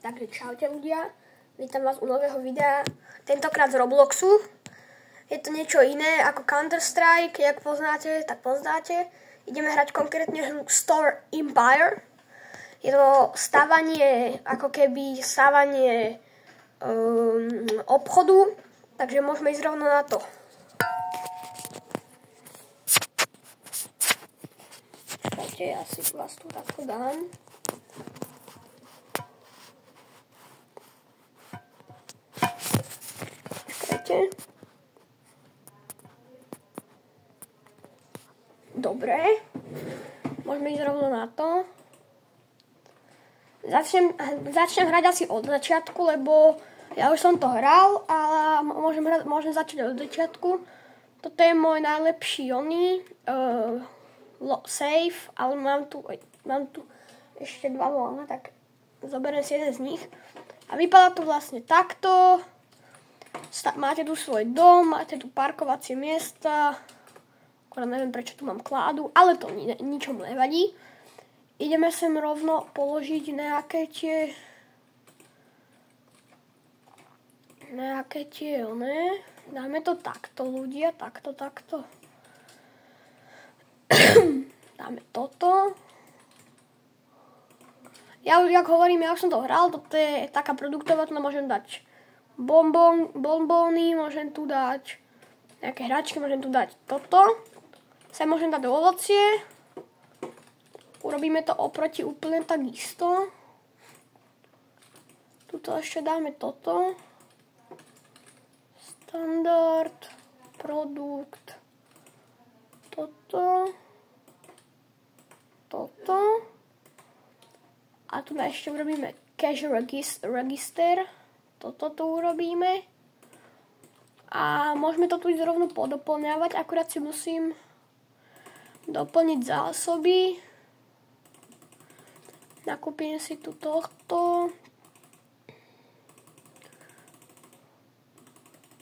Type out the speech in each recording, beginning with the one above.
Takže čaute ľudia, vítam vás u nového videa, tentokrát z Robloxu. Je to niečo iné ako Counter-Strike, jak poznáte, tak poznáte. Ideme hrať konkrétne hru Store Empire. Je to stavanie, ako keby stavanie obchodu, takže môžeme ísť rovno na to. Počkajte, ja si vás tu takto dám. Dobre, môžeme ísť rovno na to. Začnem hrať asi od začiatku, lebo ja už som to hral a môžem začať od začiatku. Toto je môj najlepší save, ale mám tu ešte dva voľné, tak zoberiem si jeden z nich. A vypadá to vlastne takto. Máte tu svoj dom, máte tu parkovacie miesta. Akorát neviem, prečo tu mám kládu, ale to ničom nevadí. Ideme sem rovno položiť nejaké tie Dáme to takto, ľudia, takto. Dáme toto. Ja už, jak hovorím, ja už som to hral, toto je taká produktová, tu môžem dať bonbóny, môžem tu dať nejaké hračky, môžem tu dať toto. Sem môžem dať ovocie. Urobíme to oproti úplne takisto. Tuto ešte dáme toto. Standard, produkt, toto. A tu ešte urobíme cash register. Toto tu urobíme. A môžeme to tu ísť rovno podoplňávať, akurát si musím doplniť zásoby. Nakúpim si tu tohto.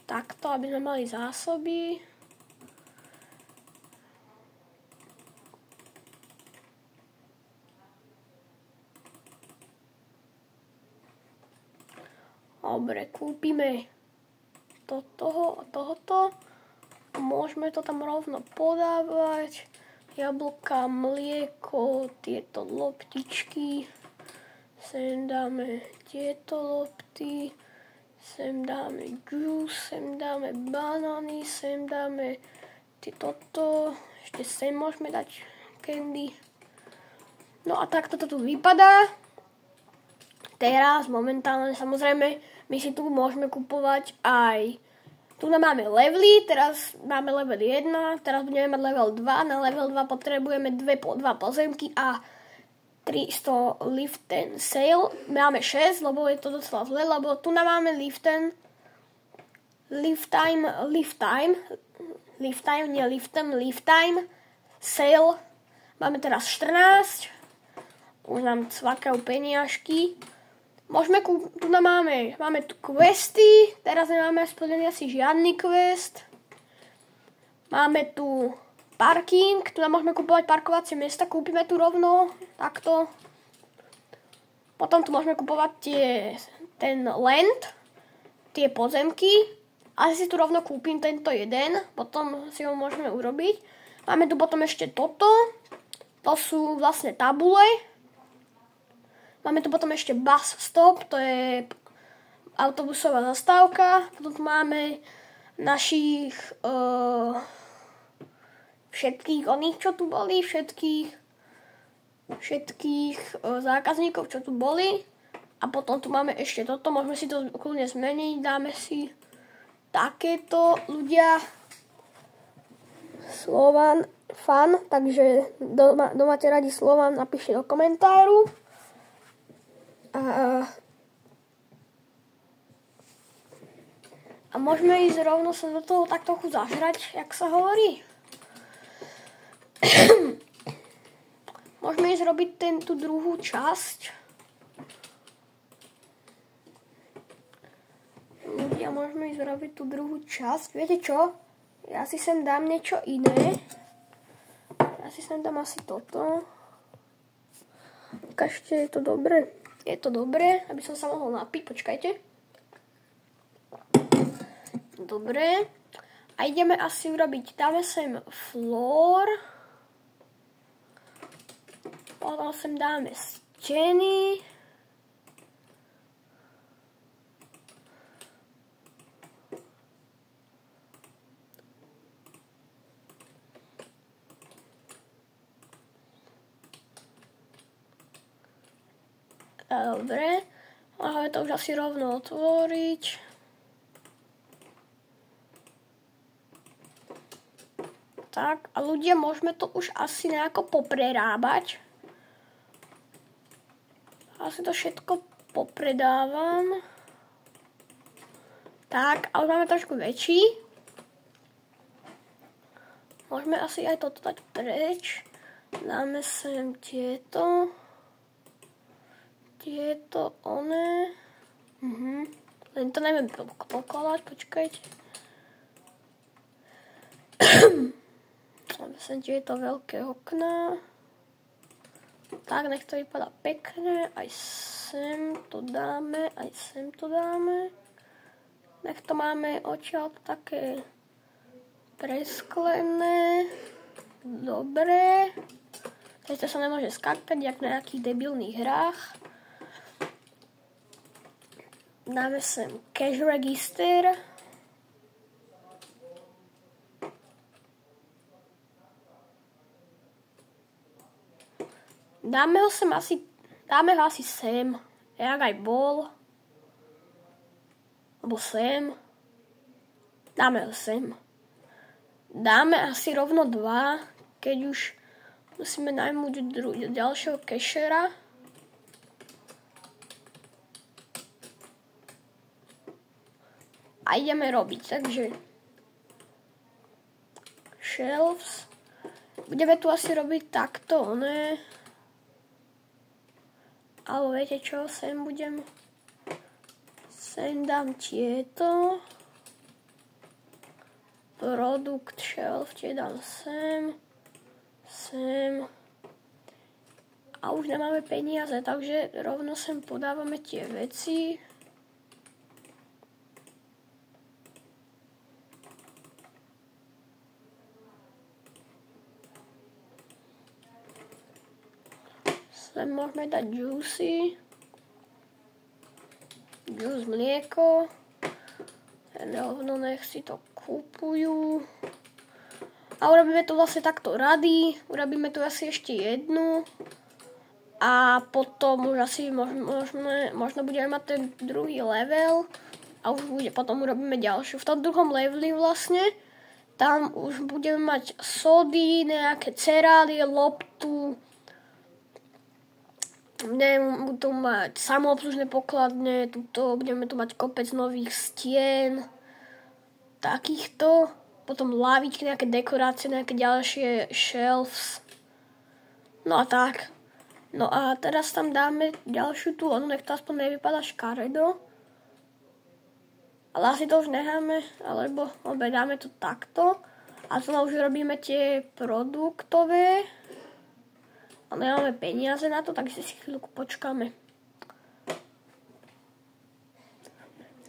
Takto, aby sme mali zásoby. Dobre, kúpime tohoto. Môžeme to tam rovno podávať. Jablka, mlieko, tieto loptičky. Sem dáme tieto lopty. Sem dáme juice, sem dáme banány, sem dáme toto. Ešte sem môžeme dať candy. No a takto to tu vypadá. Teraz momentálne samozrejme my si tu môžeme kupovať aj. Tu máme levely, teraz máme level 1, teraz budeme mať level 2, na level 2 potrebujeme 2 pozemky a 300 lift and sale. Máme 6, lebo je to docela zle, lebo tu máme lift time, sale. Máme teraz 14, už nám cvakajú peniažky. Máme tu questy, teraz nemáme splnený asi žiadny quest. Máme tu parking, tu môžeme kúpovať parkovacie miesta, kúpime tu rovno, takto. Potom tu môžeme kúpovať ten land, tie pozemky. Asi si tu rovno kúpim tento jeden, potom si ho môžeme urobiť. Máme tu potom ešte toto, to sú vlastne tabule. Máme tu potom ešte bus stop, to je autobusová zastávka. Potom tu máme našich všetkých oných, čo tu boli, všetkých zákazníkov, čo tu boli. A potom tu máme ešte toto, môžeme si to kľudne zmeniť, dáme si takéto, ľudia. Slovan fan, takže kto máte radi Slovan, napíšte do komentáru. A môžeme ísť rovno sa do toho tak trochu zažrať, jak sa hovorí. Môžeme ísť robiť tú druhú časť. Ľudia, môžeme ísť robiť tú druhú časť. Viete čo? Ja si sem dám niečo iné. Ja si sem dám asi toto. Ukážte, je to dobre. Je to dobré, aby som sa mohol napiť. Počkajte. Dobre. A ideme asi urobiť, dáme sem flór. Potom sem dáme steny. Dobre. Môžeme to už asi rovno otvoriť. Tak, a ľudia, môžeme to už asi nejako poprerábať. Asi to všetko popredávam. Tak, a už máme trošku väčší. Môžeme asi aj toto dať preč. Dáme sem tieto. Tieto, one. Len to neviem pokladať, počkajte. Dáme sem tieto veľké okná. Tak, nech to vypadá pekne. Aj sem to dáme, aj sem to dáme. Nech to máme odtiaľ také presklené. Dobre. Teď sa nemôže skákať, jak na nejakých debilných hrách. Dáme sem cash register. Dáme ho asi sem, jak aj bol. Alebo sem. Dáme ho sem. Dáme asi rovno 2, keď už musíme najmúť ďalšieho cashera. A ideme robiť, takže shelves. Budeme tu asi robiť takto, ne? Ale viete čo, sem dám tieto. Produkt shelf, tie dám sem. A už nemáme peniaze, takže rovno sem podávame tie veci. Sem môžeme dať juicy. Juice, mlieko. Rovno nech si to kúpujú. A urobíme tu vlastne takto rady. Urobíme tu asi ešte jednu. A potom už asi možno budeme mať ten druhý level. A už potom urobíme ďalšiu. V tom druhom leveli vlastne. Tam už budeme mať sody, nejaké cerály, loptu. Budeme tu mať samoobslužné pokladne, budeme tu mať kopec nových stien, takýchto, potom lavičky, nejaké dekorácie, nejaké ďalšie shelves, no a tak. No a teraz tam dáme ďalšiu tú onu, nech to aspoň nevypadá škaredo, ale asi to už necháme, alebo dáme to takto a znova už robíme tie produktové. A nemáme peniaze na to, takže si chvíľku počkáme.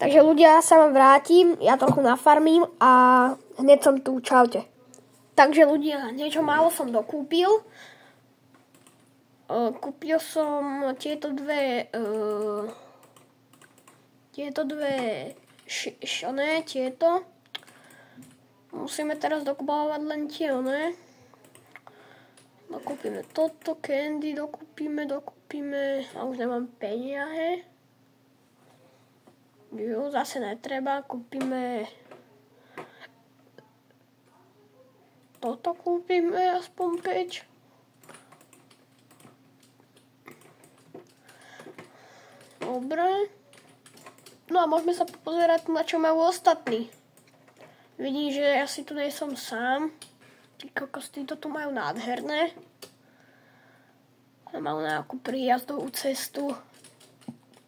Takže ľudia, sa vám vrátim, ja trochu nafarmím a hneď som tu, čaute. Takže ľudia, niečo málo som dokúpil. Kúpil som tieto dve tieto. Musíme teraz dokupovať len tie, ne? Dokúpime toto, candy dokúpime a už nemám peniaze. Jo, zase netreba, kúpime toto kúpime aspoň 5. Dobre. No a môžeme sa pozerať na čo majú ostatní. Vidím, že ja si tu nie som sám. Tí kokos, títo tu majú nádherné. Majú nejakú príjazdovú cestu.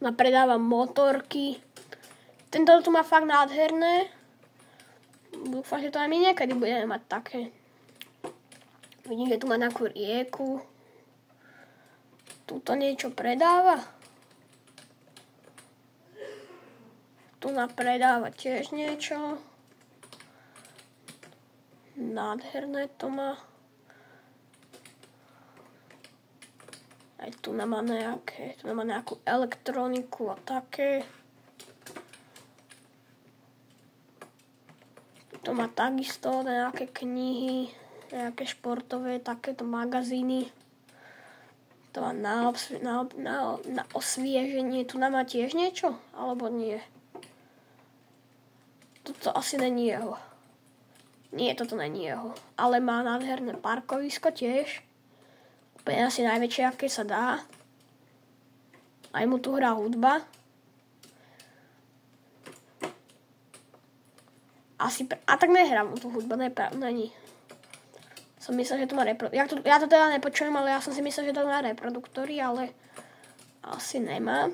Predávam motorky. Tento tu má fakt nádherné. Dúfam, že to aj my niekedy budeme mať také. Vidím, že tu má nejakú rieku. Tuto niečo predáva. tu napredáva tiež niečo. Nádherné to má. Aj tu má nejakú elektroniku a také. To má takisto nejaké knihy, nejaké športové, takéto magazíny. To má na osvieženie. Tu má tiež niečo? Alebo nie? Toto asi není jeho. Nie, toto není jeho. Ale má nádherné parkovisko tiež. Úplne asi najväčšie, aké sa dá. Aj mu tu hrá hudba. A tak nehrám tú hudbu, není. Som myslel, že to má reproduktory. Ja to teda nepočujem, ale ja som si myslel, že to má reproduktory, ale asi nemá.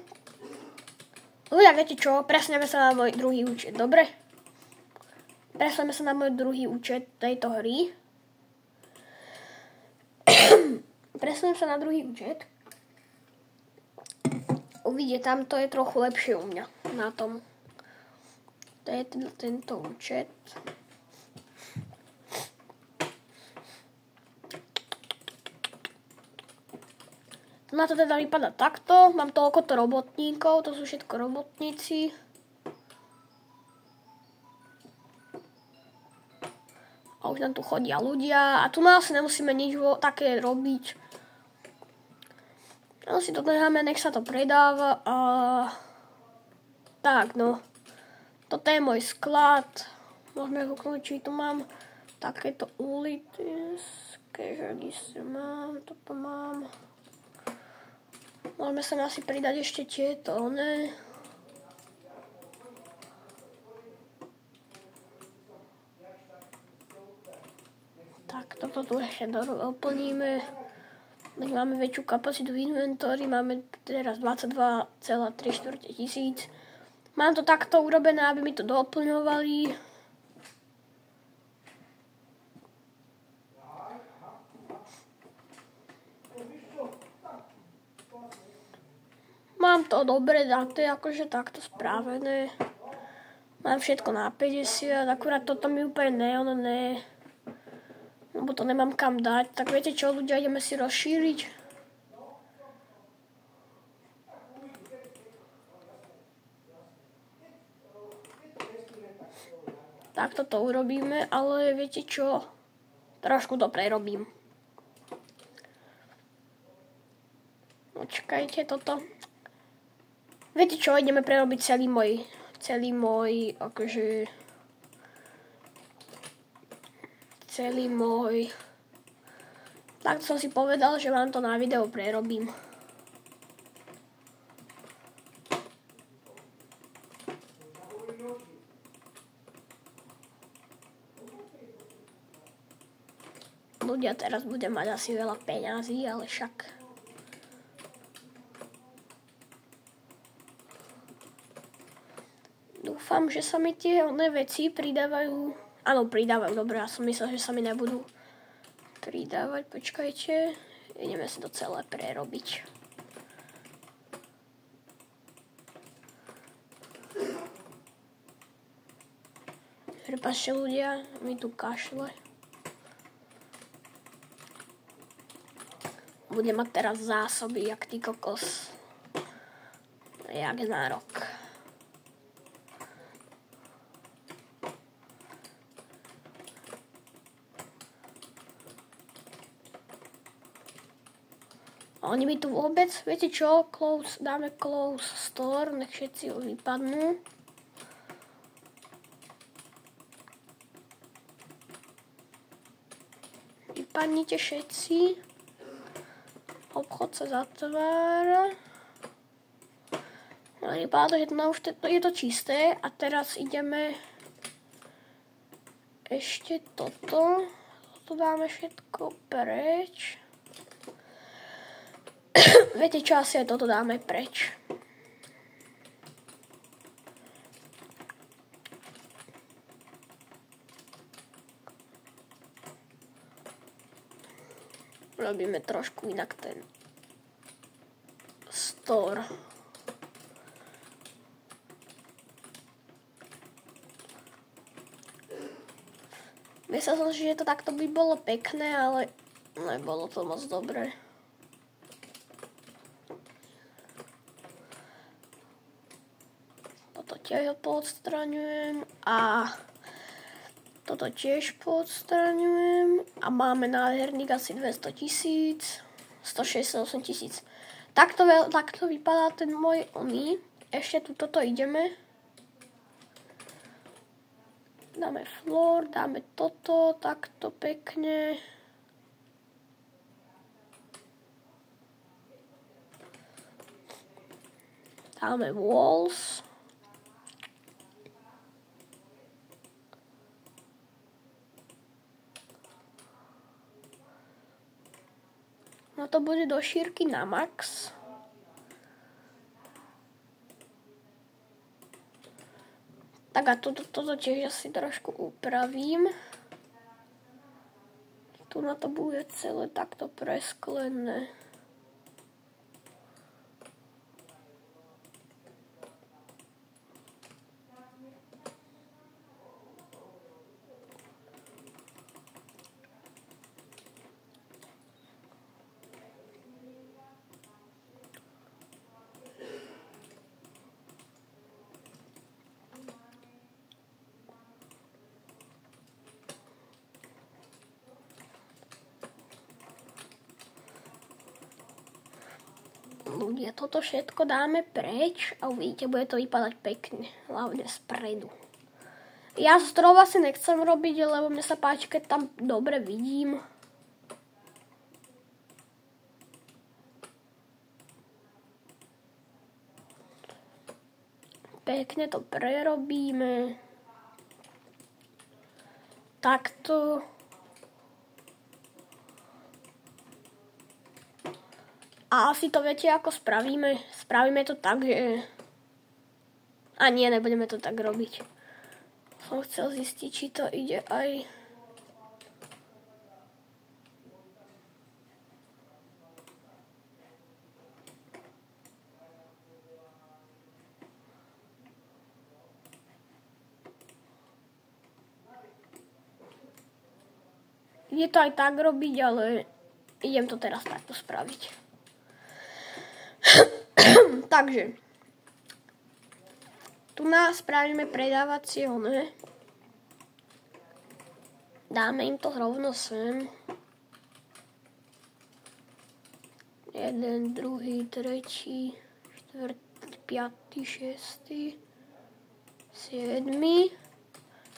Ľudia, viete čo? Presneme sa na môj druhý účet, dobre? Presneme sa na môj druhý účet tejto hry. Presunem sa na druhý účet. Uvidíte, tam to je trochu lepšie u mňa na tom. To je tento účet. Na to teda vypadá takto. Mám toľkoto robotníkov, to sú všetko robotníci. A už nám tu chodia ľudia. A tu asi nemusíme nič také robiť. No si to necháme, nech sa to predáva. A tak, no. Toto je môj sklad. Môžeme kúknúť, či tu mám takéto ulity. Kežadice mám, toto mám. Môžeme sa asi pridať ešte tieto, ne? Tak, toto tu ešte doplníme. Nech máme väčšiu kapacitu v inventóri. Máme teraz 22,3 tisíc. Mám to takto urobené, aby mi to doplňovali. Mám to dobre daté, akože takto správené. Mám všetko na 50, akurát toto mi úplne ne. Lebo to nemám kam dať. Tak viete čo, ľudia, ideme si rozšíriť. Tak toto urobíme, ale viete čo? Trošku to prerobím. Počkajte toto. Viete čo? Ideme prerobiť celý môj. Tak som si povedal, že vám to na video prerobím. Ľudia teraz budem mať asi veľa peňazí, ale však. Dúfam, že sa mi tie veci pridávajú. Áno, pridávajú, dobre, ja som myslel, že sa mi nebudú pridávať. Počkajte, ideme si to celé prerobiť. Prepáčte ľudia, mi tu kašle. Budem mať teraz zásoby, jak ty kokos. Jak na rok. A oni mi tu vôbec, viete čo, dáme close store, nech všetci vypadnú. Vypadnite všetci. Obchod sa zatvára. Vypadá to, že je to čisté. A teraz ideme ešte toto. Toto dáme všetko preč. Viete čo, asi aj toto dáme preč. Robíme trošku inak ten store. Myslel som si, že to takto by bolo pekné, ale nebolo to moc dobré. Toto tiež poodstraňujem a toto tiež poodstraňujem a máme nádherných asi 200 000, 168 000. Takto vypadá ten môj oný. Ešte tu toto ideme. Dáme floor, dáme toto, takto pekne. Dáme walls. No to bude do šírky na max. Tak a toto tiež asi trošku upravím. Tu na to bude celé takto presklené. Ľudia, toto všetko dáme preč a uvidíte, bude to vypadať pekne, hlavne spredu. Ja strop asi nechcem robiť, lebo mne sa páči, keď tam dobre vidím. Pekne to prerobíme. Takto. A asi to viete, ako spravíme. Spravíme to tak, že... A nie, nebudeme to tak robiť. Som chcel zistiť, či to ide aj... Ide to aj tak robiť, ale idem to teraz takto spraviť. Takže tu nás spravíme predávacie one. Dáme im to rovno sem. 1, 2, 3, 4, 5, 6, 7.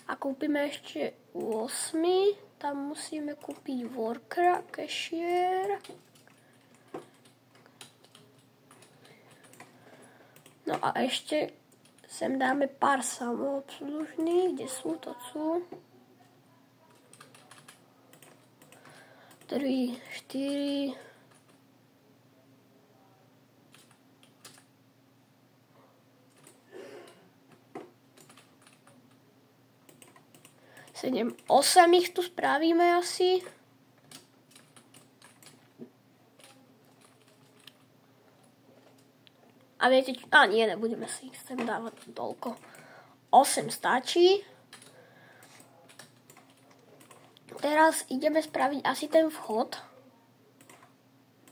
A kúpime ešte 8. Tam musíme kúpiť workera, cashier. No a ešte sem dáme pár samoobslužných, kde sú, to sú 3, 4, 7, 8 ich tu spravíme asi. A viete, nie, nebudeme si ich sem dávať toľko. 8 stačí. Teraz ideme spraviť asi ten vchod.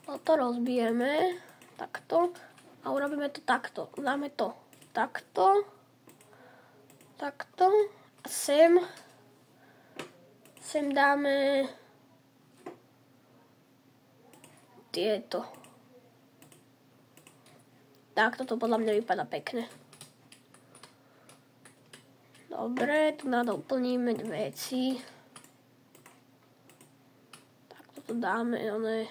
Toto rozbijeme. Takto. A urobíme to takto. Dáme to takto. Takto. A sem dáme tieto. Tak, toto podľa mňa vypadá pekne. Dobre, tu nadoplníme veci. Tak, toto dáme, one.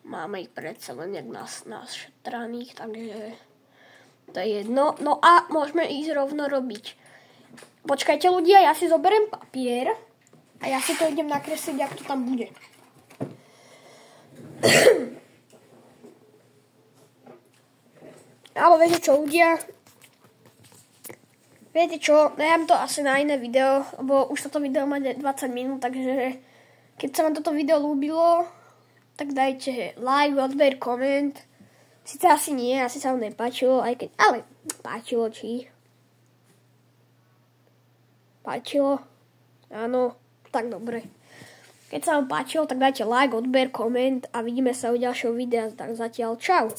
Máme ich predsa len nejak naštraných, takže to je jedno. No a môžeme ísť rovno robiť. Počkajte ľudia, ja si zoberiem papier. A ja si to idem nakresliť, jak to tam bude. Ale viete čo, ľudia? Viete čo, dám to asi na iné video, lebo už toto video má 20 minút, takže keď sa vám toto video ľúbilo, tak dajte like, odber, koment Sice asi nie, asi sa mu nepáčilo, ale páčilo, či? Páčilo? Áno, tak dobre. Keď sa vám páčilo, tak dajte like, odber, koment a vidíme sa u ďalšieho videa. Tak zatiaľ čau.